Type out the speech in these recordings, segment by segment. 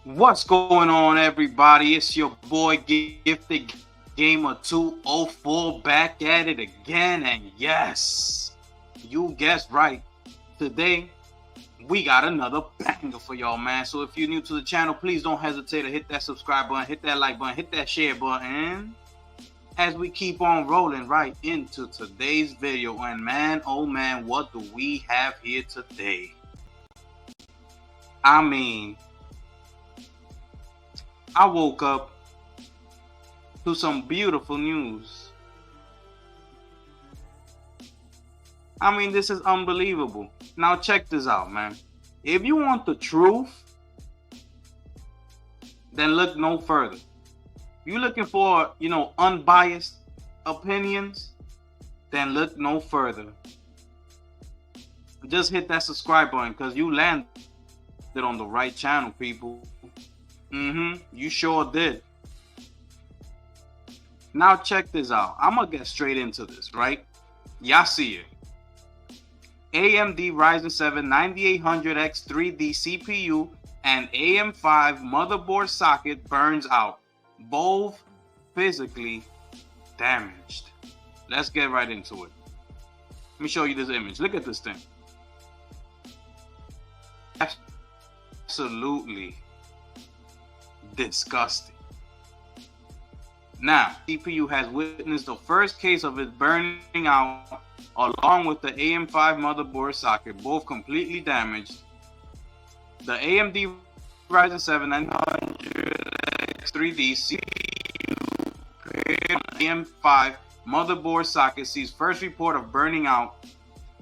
What's going on, everybody? It's your boy Gifted Gamer 204 back at it again. And yes, you guessed right. Today, we got another banger for y'all, man. So if you're new to the channel, please don't hesitate to hit that subscribe button, hit that like button, hit that share button. As we keep on rolling right into today's video. And man, oh man, what do we have here today? I mean, I woke up to some beautiful news. I mean, this is unbelievable. Now check this out, man. If you want the truth, then look no further. If you're looking for, unbiased opinions, then look no further. Just hit that subscribe button because you landed on the right channel, people. You sure did. Now check this out. I'm gonna get straight into this, right? Y'all see it. AMD Ryzen 7 9800X 3D CPU and AM5 motherboard socket burns out. Both physically damaged. Let's get right into it. Let me show you this image. Look at this thing. Absolutely disgusting. Now, CPU has witnessed the first case of it burning out along with the AM5 motherboard socket, both completely damaged. The AMD Ryzen 7 900X 3D CPU AM5 motherboard socket sees first report of burning out,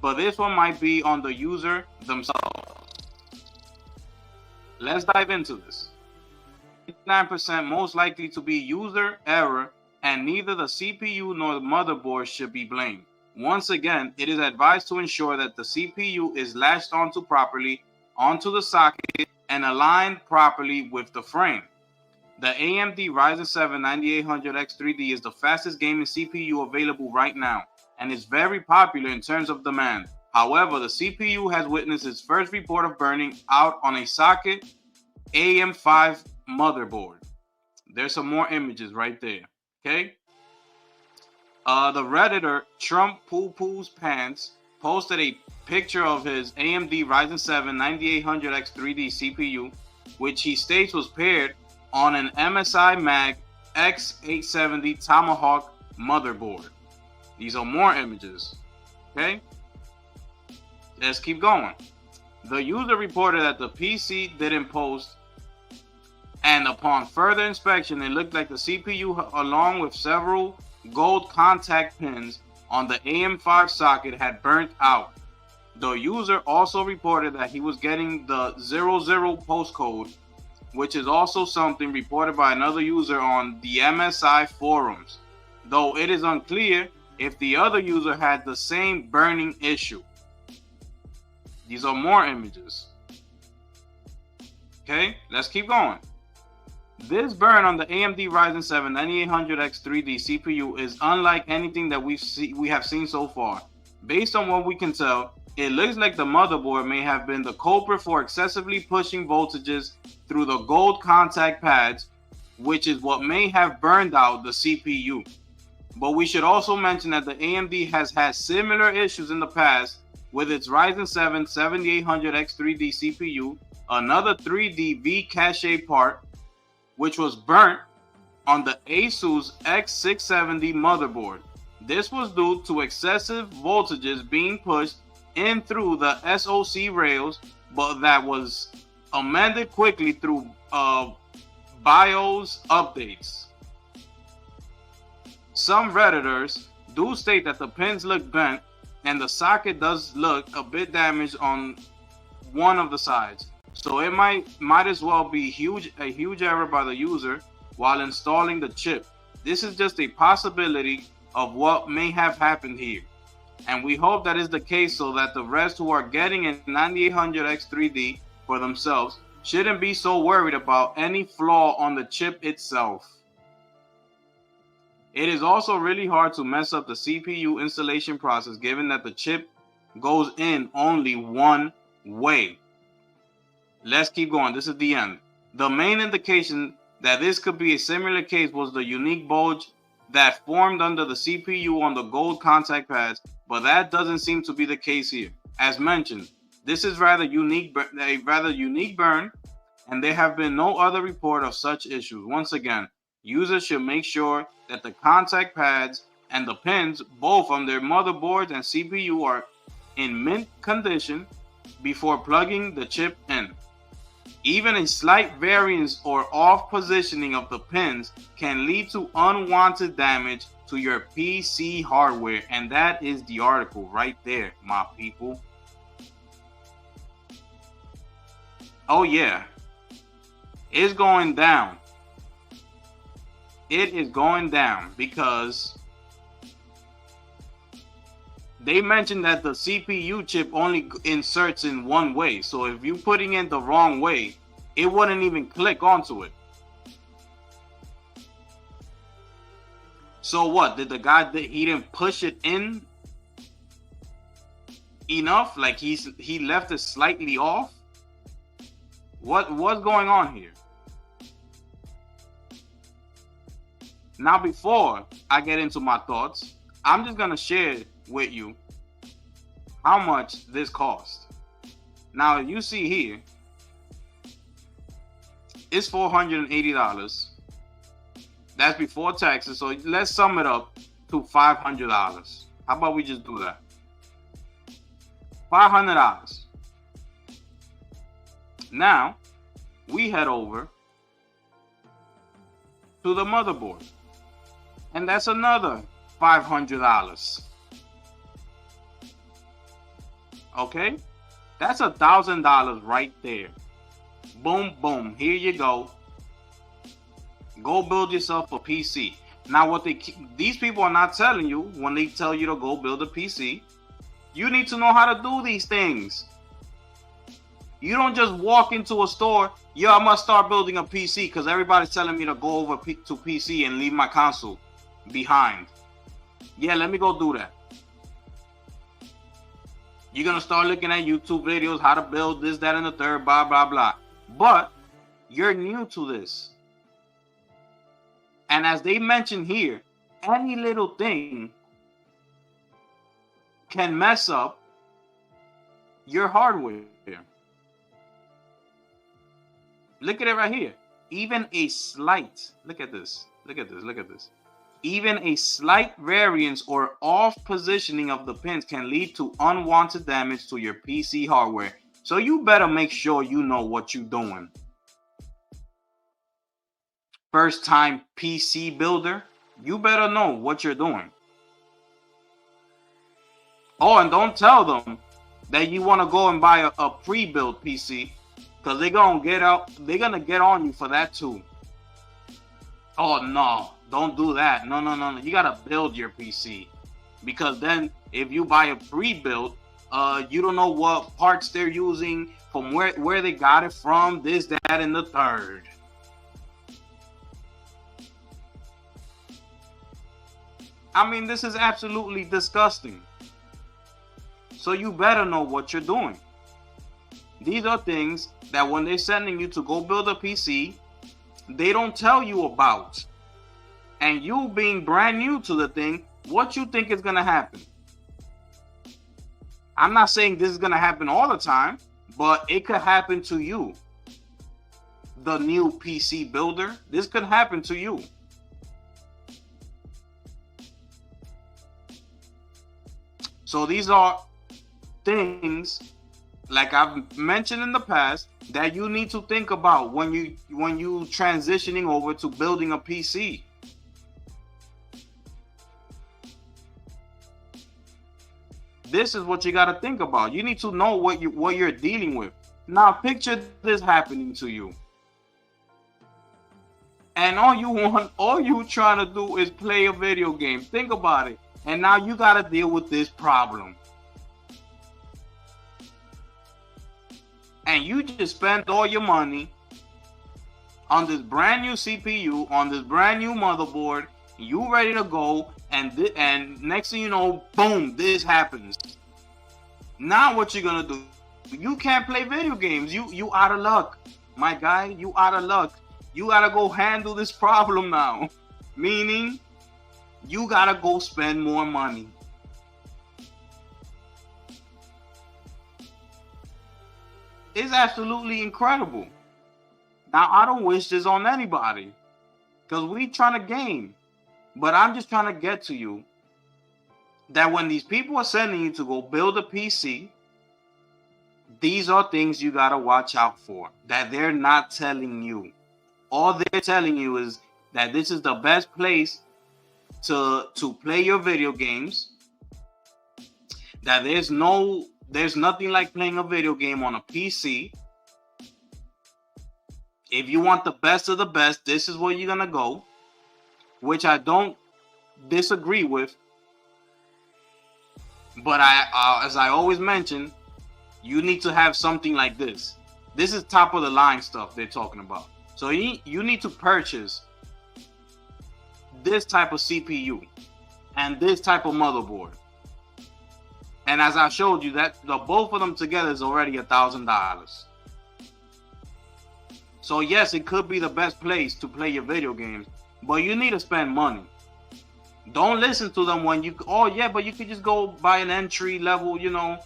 but this one might be on the user themselves. Let's dive into this. 9% most likely to be user error, and neither the CPU nor the motherboard should be blamed. Once again, it is advised to ensure that the CPU is latched onto properly onto the socket and aligned properly with the frame. The AMD Ryzen 7 9800X 3D is the fastest gaming CPU available right now and is very popular in terms of demand. However, the CPU has witnessed its first report of burning out on a socket AM5 motherboard. There's some more images right there. Okay. The Redditor Trump Poo Poo's Pants posted a picture of his AMD Ryzen 7 9800X 3D CPU, which he states was paired on an MSI Mag X870 Tomahawk motherboard. These are more images. Okay. Let's keep going. The user reported that the PC didn't post, and upon further inspection, it looked like the CPU, along with several gold contact pins on the AM5 socket, had burnt out. The user also reported that he was getting the 00 postcode, which is also something reported by another user on the MSI forums, though it is unclear if the other user had the same burning issue. These are more images. Okay, let's keep going. This burn on the AMD Ryzen 7 9800X 3D CPU is unlike anything that we have seen so far. Based on what we can tell, it looks like the motherboard may have been the culprit for excessively pushing voltages through the gold contact pads, which is what may have burned out the CPU. But we should also mention that the AMD has had similar issues in the past with its Ryzen 7 7800X 3D CPU, another 3D V cache part, which was burnt on the Asus X670 motherboard. This was due to excessive voltages being pushed in through the SoC rails, but that was amended quickly through BIOS updates. Some Redditors do state that the pins look bent and the socket does look a bit damaged on one of the sides. So it might as well be a huge error by the user while installing the chip. This is just a possibility of what may have happened here, and we hope that is the case so that the rest who are getting a 9800X 3D for themselves shouldn't be so worried about any flaw on the chip itself. It is also really hard to mess up the CPU installation process given that the chip goes in only one way. Let's keep going. This is the end. The main indication that this could be a similar case was the unique bulge that formed under the CPU on the gold contact pads, but that doesn't seem to be the case here. As mentioned, this is a rather unique burn, and there have been no other report of such issues. Once again, users should make sure that the contact pads and the pins, both on their motherboards and CPU, are in mint condition before plugging the chip in. Even a slight variance or off positioning of the pins can lead to unwanted damage to your PC hardware, and that is the article right there, my people. Oh yeah, it's going down. It is going down because they mentioned that the CPU chip only inserts in one way. So if you're putting it the wrong way, it wouldn't even click onto it. So what? Did the guy, he didn't push it in enough? Like he left it slightly off? What's going on here? Now, before I get into my thoughts, I'm just gonna share with you how much this cost. Now, you see here, it's $480. That's before taxes. So let's sum it up to $500. How about we just do that? $500. Now, we head over to the motherboard, and that's another $500. Okay, that's $1,000 right there. Boom, boom. Here you go. Go build yourself a PC. Now, what these people are not telling you when they tell you to go build a PC, you need to know how to do these things. You don't just walk into a store, yo, I must start building a PC because everybody's telling me to go over to PC and leave my console behind. Yeah, let me go do that. You're going to start looking at YouTube videos, how to build this, that, and the third, blah, blah, blah. But you're new to this. And as they mentioned here, any little thing can mess up your hardware. Look at it right here. Even a slight, look at this. Even a slight variance or off positioning of the pins can lead to unwanted damage to your PC hardware. So you better make sure you know what you're doing. First time PC builder, you better know what you're doing. Oh, and don't tell them that you want to go and buy a pre-built PC, because they're gonna get on you for that too. Oh no, don't do that. No. You gotta build your PC, because then if you buy a pre-built, you don't know what parts they're using, from where they got it from, this, that, and the third. I mean, this is absolutely disgusting. So you better know what you're doing. These are things that when they're sending you to go build a PC, they don't tell you about. And you being brand new to the thing, what you think is going to happen? I'm not saying this is going to happen all the time, but it could happen to you. The new PC builder, this could happen to you. So these are things, like I've mentioned in the past, that you need to think about when you transitioning over to building a PC. This is what you got to think about. You need to know what you're dealing with. Now picture this happening to you, and all you trying to do is play a video game. Think about it. And now you got to deal with this problem. And you just spent all your money on this brand new CPU, on this brand new motherboard. You ready to go, and next thing you know, boom, this happens. Now what you gonna do? You can't play video games. You out of luck. my guy, you out of luck. You gotta go handle this problem now. Meaning, you gotta go spend more money. It's absolutely incredible. Now, I don't wish this on anybody, because we trying to game. But I'm just trying to get to you that when these people are sending you to go build a PC, these are things you gotta watch out for that they're not telling you. All they're telling you is that this is the best place to play your video games. That there's nothing like playing a video game on a PC. If you want the best of the best, this is where you're gonna go, which I don't disagree with. But as I always mention, you need to have something like this. This is top of the line stuff they're talking about. So you need to purchase this type of CPU and this type of motherboard. And as I showed you, that the both of them together is already $1,000. So yes, it could be the best place to play your video games, but you need to spend money. Don't listen to them when you, oh yeah, but you could just go buy an entry level, you know.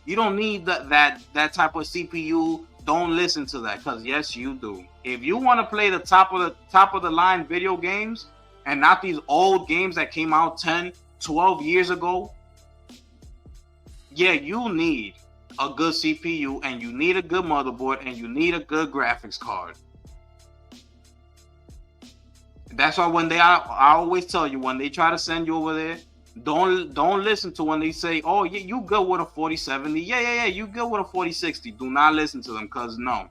You don't need that type of CPU. Don't listen to that, because yes, you do. If you want to play the top of the line video games and not these old games that came out 10, 12 years ago, yeah, you need a good CPU and you need a good motherboard and you need a good graphics card. That's why when I always tell you, when they try to send you over there, don't listen to when they say, oh yeah, you good with a 4070. Yeah, you good with a 4060. Do not listen to them, because no.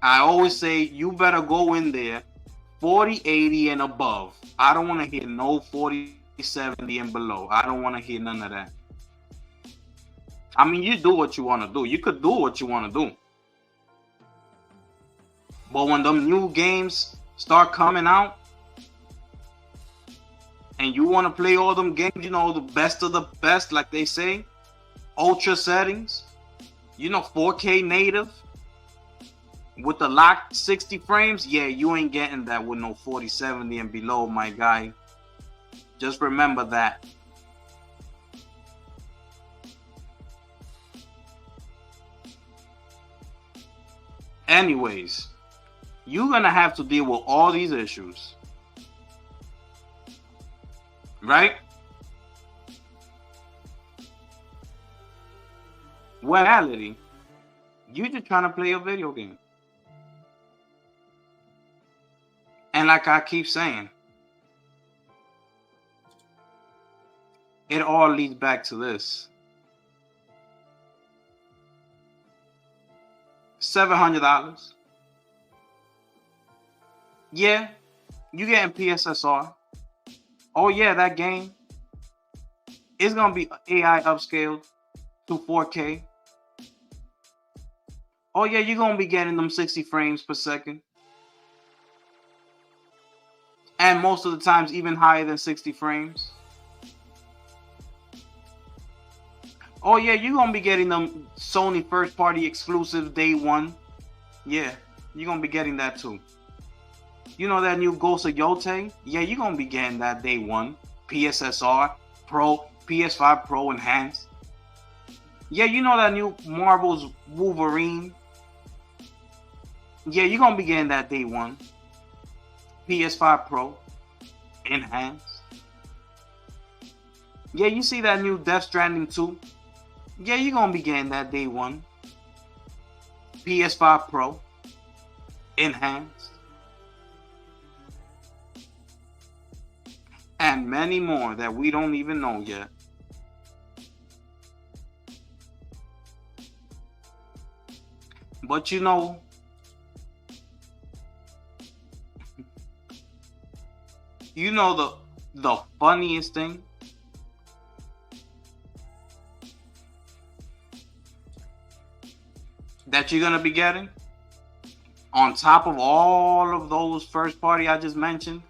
I always say you better go in there 4080 and above. I don't want to hear no 4070 and below. I don't want to hear none of that. I mean, you do what you want to do. You could do what you want to do. But when them new games start coming out and you want to play all them games, you know, the best of the best, like they say, ultra settings, you know, 4K native with the locked 60 frames, yeah, you ain't getting that with no 4070 and below, my guy. Just remember that. Anyways, you're gonna have to deal with all these issues, right? Reality, you're just trying to play a video game. And like I keep saying, it all leads back to this. $700. Yeah, you getting PSSR. Oh yeah, that game is gonna be AI upscaled to 4K. Oh yeah, you're gonna be getting them 60 frames per second. And most of the times even higher than 60 frames. Oh yeah, you're gonna be getting them Sony first party exclusive day one. Yeah, you're gonna be getting that too. You know that new Ghost of Yote? Yeah, you're gonna be getting that day one. PSSR Pro, PS5 Pro enhanced. Yeah, you know that new Marvel's Wolverine? Yeah, you're gonna be getting that day one. PS5 Pro enhanced. Yeah, you see that new Death Stranding 2? Yeah, you're gonna be getting that day one. PS5 Pro enhanced. And many more that we don't even know yet. But you know, the funniest thing? That you're gonna be getting on top of all of those first party I just mentioned,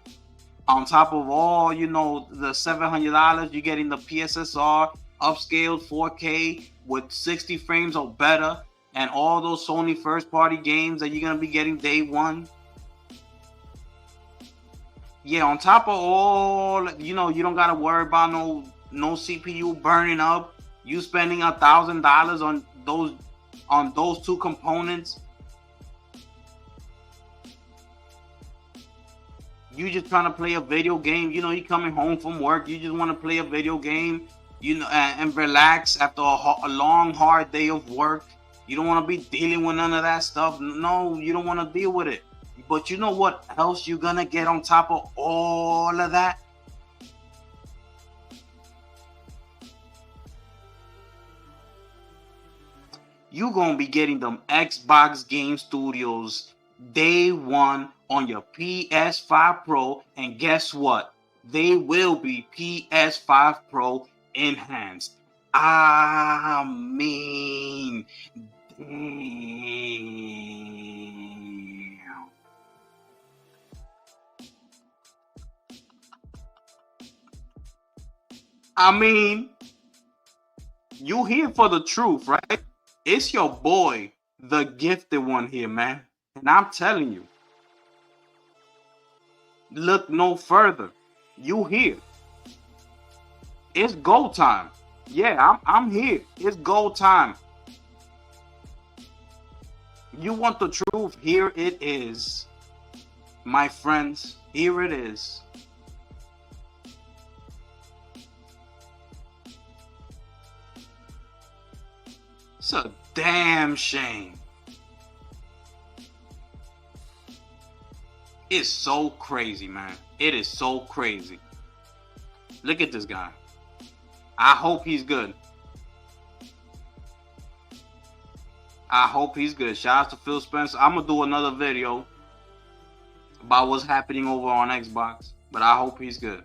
on top of all, you know, the $700, you're getting the PSSR upscaled 4K with 60 frames or better, and all those Sony first party games that you're gonna be getting day one. Yeah, on top of all, you don't gotta worry about no CPU burning up. You spending $1,000 on those two components. You just trying to play a video game. You coming home from work. You just want to play a video game. And relax after a long, hard day of work. You don't want to be dealing with none of that stuff. No, you don't want to deal with it. But you know what else you're gonna get on top of all of that? You're gonna be getting them Xbox Game Studios day one on your PS5 Pro, and guess what? They will be PS5 Pro enhanced. I mean, damn. I mean, you here for the truth, right? It's your boy, the gifted one here, man. And I'm telling you, look no further. You here. It's go time. Yeah, I'm here. It's go time. You want the truth? Here it is. My friends, here it is. It's a damn shame. It's so crazy, man. It is so crazy. Look at this guy. I hope he's good. I hope he's good. Shout out to Phil Spencer. I'm gonna do another video about what's happening over on Xbox, but I hope he's good.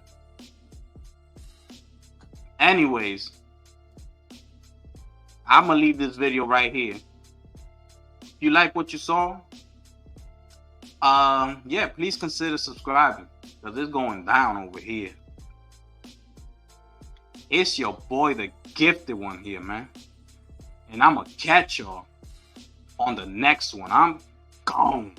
Anyways, I'm gonna leave this video right here. If you like what you saw, yeah, please consider subscribing, because it's going down over here. It's your boy, the gifted one here, man. And I'm gonna catch y'all on the next one. I'm gone.